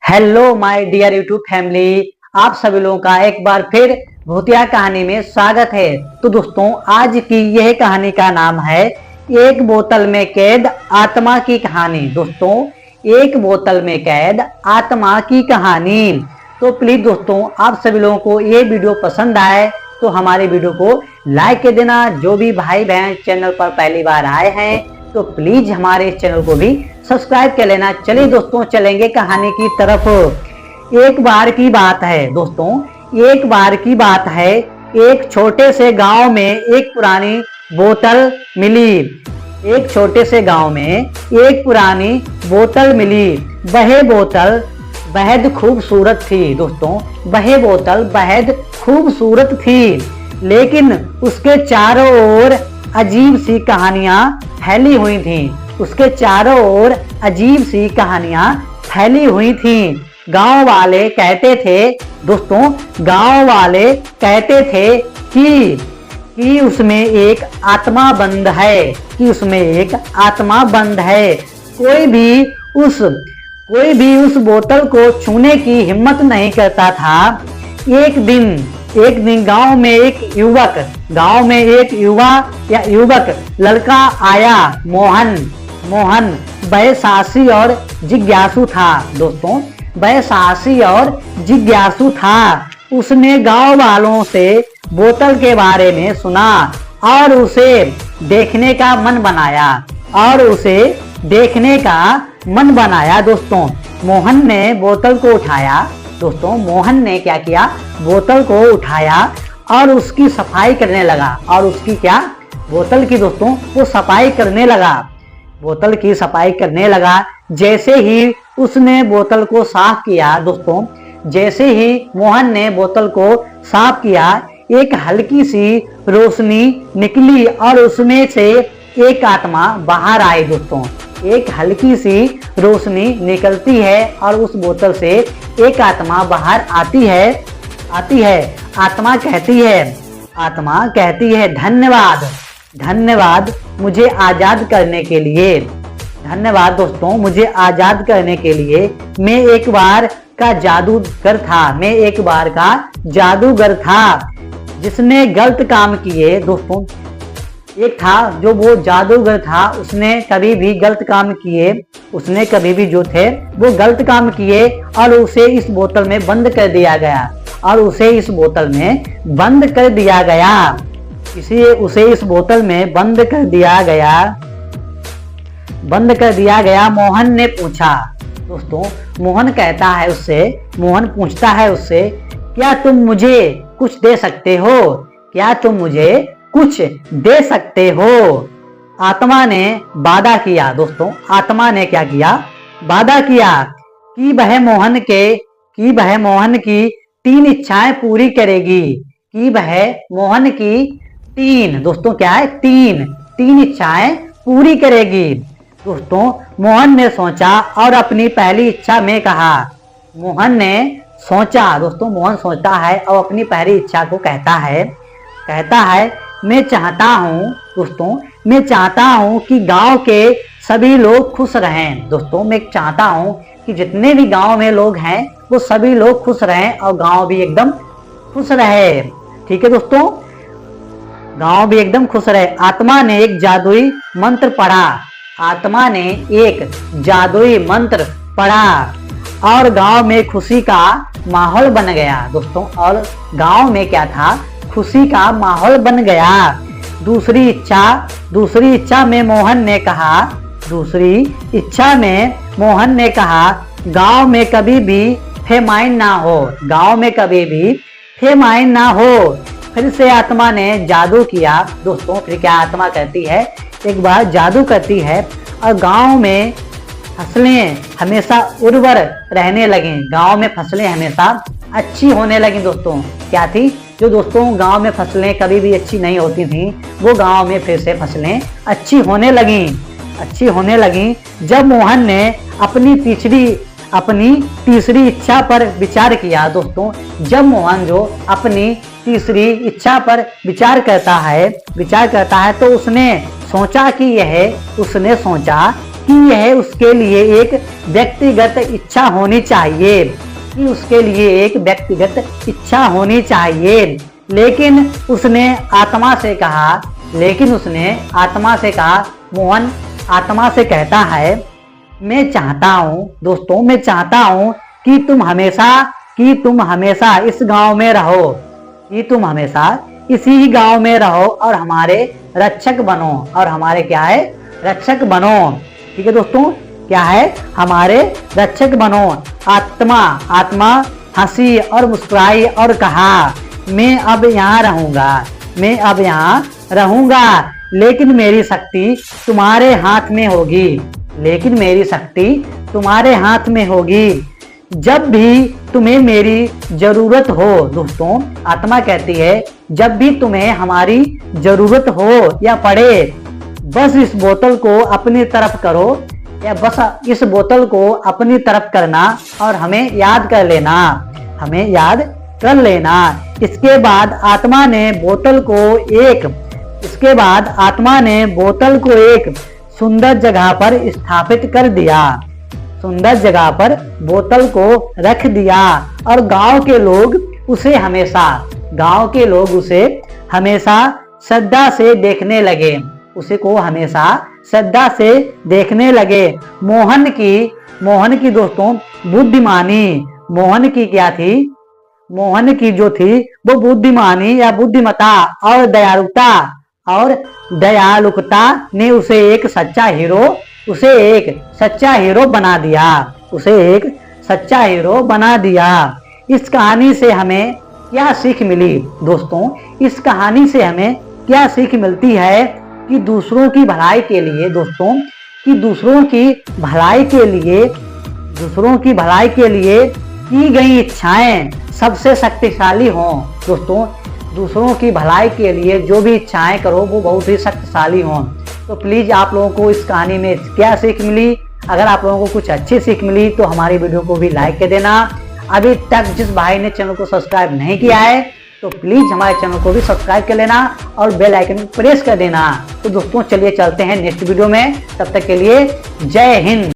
Hello my dear YouTube family, आप सभी लोगों का एक बार फिर भूतिया कहानी में स्वागत है। तो दोस्तों, आज की यह कहानी का नाम है एक बोतल में कैद आत्मा की कहानी। दोस्तों, एक बोतल में कैद आत्मा की कहानी। तो प्लीज दोस्तों, आप सभी लोगों को ये वीडियो पसंद आए तो हमारे वीडियो को लाइक कर देना। जो भी भाई बहन चैनल पर पहली बार आए हैं तो प्लीज हमारे इस चैनल को भी सब्सक्राइब कर लेना। चलिए दोस्तों, चलेंगे कहानी की तरफ। एक बार की बात है दोस्तों, एक बार की बात है, एक छोटे से गांव में एक पुरानी बोतल मिली। एक छोटे से गांव में एक पुरानी बोतल मिली। वह बोतल बेहद खूबसूरत थी। दोस्तों, वह बोतल बेहद खूबसूरत थी, लेकिन उसके चारों ओर अजीब सी कहानियां फैली हुई थीं। उसके चारों ओर अजीब सी कहानियां फैली हुई थीं। गांव वाले कहते थे, दोस्तों गांव वाले कहते थे कि उसमें एक आत्मा बंद है, कि उसमें एक आत्मा बंद है। कोई भी उस बोतल को छूने की हिम्मत नहीं करता था। एक दिन गांव में एक युवक लड़का आया। मोहन वह साहसी और जिज्ञासु था। दोस्तों, वह साहसी और जिज्ञासु था। उसने गांव वालों से बोतल के बारे में सुना और उसे देखने का मन बनाया। दोस्तों, मोहन ने बोतल को उठाया। दोस्तों, मोहन ने क्या किया? बोतल को उठाया और उसकी सफाई करने लगा। बोतल की दोस्तों वो सफाई करने लगा। बोतल की सफाई करने लगा। जैसे ही उसने बोतल को साफ किया, दोस्तों जैसे ही मोहन ने बोतल को साफ किया, एक हल्की सी रोशनी निकली और उसमें से एक आत्मा बाहर आई। दोस्तों, एक हल्की सी रोशनी निकलती है और उस बोतल से एक आत्मा बाहर आती है। आत्मा कहती है धन्यवाद मुझे आजाद करने के लिए। धन्यवाद दोस्तों, मुझे आजाद करने के लिए। मैं एक बार का जादूगर था जिसने गलत काम किए। दोस्तों, एक था जो वो जादूगर था, उसने कभी भी गलत काम किए और उसे इस बोतल में बंद कर दिया गया। मोहन ने पूछा। दोस्तों, मोहन पूछता है उससे, क्या तुम मुझे कुछ दे सकते हो? आत्मा ने वादा किया। दोस्तों, आत्मा ने क्या किया? वादा किया कि वह मोहन की 3 इच्छाएं पूरी करेगी। दोस्तों क्या है? तीन इच्छाएं पूरी करेगी। दोस्तों, मोहन ने सोचा और अपनी पहली इच्छा में कहा। मोहन सोचता है और अपनी पहली इच्छा को कहता है मैं चाहता हूँ कि गांव के सभी लोग खुश रहें। दोस्तों, मैं चाहता हूँ कि जितने भी गांव में लोग हैं वो सभी लोग खुश रहें और गांव भी एकदम खुश रहे। ठीक है दोस्तों, गांव भी एकदम खुश रहे। आत्मा ने एक जादुई मंत्र पढ़ा और गांव में खुशी का माहौल बन गया। दोस्तों, और गांव में क्या था? खुशी का माहौल बन गया। दूसरी इच्छा में मोहन ने कहा गांव में कभी भी फेमाइन ना हो। फिर से आत्मा ने जादू किया। दोस्तों, फिर क्या आत्मा करती है? एक बार जादू करती है और गांव में फसलें हमेशा उर्वर रहने लगी। गांव में फसलें हमेशा अच्छी होने लगी। दोस्तों, क्या थी? जो दोस्तों गांव में फसलें कभी भी अच्छी नहीं होती थी, वो गांव में फिर से फसलें अच्छी होने लगी। जब मोहन ने अपनी तीसरी इच्छा पर विचार किया। दोस्तों, जब मोहन जो अपनी तीसरी इच्छा पर विचार करता है तो उसने सोचा कि यह उसके लिए एक व्यक्तिगत इच्छा होनी चाहिए, कि उसके लिए एक व्यक्तिगत इच्छा होनी चाहिए। लेकिन उसने आत्मा से कहा, मोहन आत्मा से कहता है, मैं चाहता हूँ दोस्तों, मैं चाहता हूँ कि तुम हमेशा इस गांव में रहो, कि तुम हमेशा इसी गांव में रहो और हमारे रक्षक बनो, और हमारे क्या है, रक्षक बनो। ठीक है दोस्तों, क्या है, हमारे रक्षक बनो। आत्मा हंसी और मुस्कुराई और कहा, मैं अब यहाँ रहूंगा, लेकिन मेरी शक्ति तुम्हारे हाथ में होगी, जब भी तुम्हें मेरी जरूरत हो। दोस्तों, आत्मा कहती है, जब भी तुम्हें हमारी जरूरत हो या पड़े, बस इस बोतल को अपनी तरफ करो, या बस इस बोतल को अपनी तरफ करना और हमें याद कर लेना। इसके बाद आत्मा ने बोतल को एक सुंदर जगह पर स्थापित कर दिया, सुंदर जगह पर बोतल को रख दिया, और गांव के लोग उसे हमेशा श्रद्धा से देखने लगे। मोहन की दोस्तों बुद्धिमानी, मोहन की जो थी वो बुद्धिमानी या बुद्धिमता और दयालुकता ने उसे एक सच्चा हीरो बना दिया। इस कहानी से हमें क्या सीख मिली दोस्तों? इस कहानी से हमें क्या सीख मिलती है कि दूसरों की भलाई के लिए की गई इच्छाएं सबसे शक्तिशाली हों। दोस्तों, दूसरों की भलाई के लिए जो भी इच्छाएं करो वो बहुत ही शक्तिशाली हों। तो प्लीज आप लोगों को इस कहानी में क्या सीख मिली? अगर आप लोगों को कुछ अच्छी सीख मिली तो हमारी वीडियो को भी लाइक कर देना। अभी तक जिस भाई ने चैनल को सब्सक्राइब नहीं किया है तो प्लीज हमारे चैनल को भी सब्सक्राइब कर लेना और बेल आइकन को प्रेस कर देना। तो दोस्तों चलिए चलते हैं नेक्स्ट वीडियो में, तब तक के लिए जय हिंद।